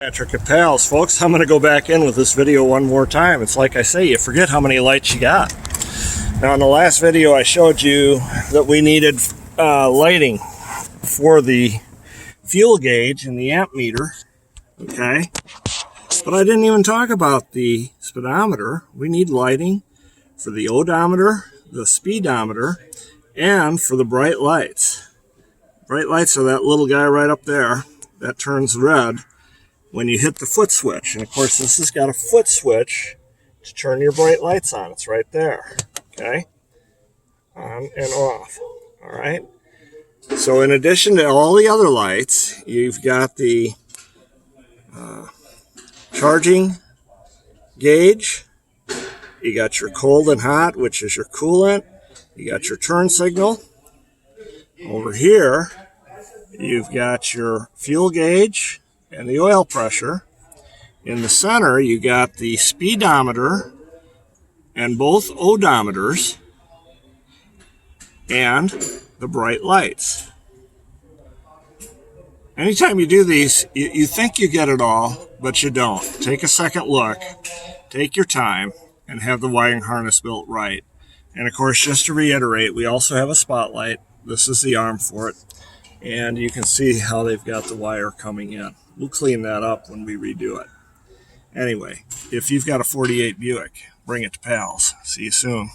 Patrick at Pals, folks. I'm going to go back in with this video one more time. It's like I say, you forget how many lights you got. Now, in the last video, I showed you that we needed lighting for the fuel gauge and the amp meter, okay? But I didn't even talk about the speedometer. We need lighting for the odometer, the speedometer, and for the bright lights. Bright lights are that little guy right up there that turns red when you hit the foot switch. And of course, this has got a foot switch to turn your bright lights on. It's right there, okay? On and off, all right? So in addition to all the other lights, you've got the charging gauge, you got your cold and hot, which is your coolant, you got your turn signal. Over here, you've got your fuel gauge and the oil pressure. In the center, you got the speedometer and both odometers and the bright lights. Anytime you do these, you think you get it all, but you don't. Take a second look, take your time, and have the wiring harness built right. And of course, just to reiterate, we also have a spotlight. This is the arm for it. And you can see how they've got the wire coming in. We'll clean that up when we redo it. Anyway, if you've got a 48 Buick, bring it to Pals. See you soon.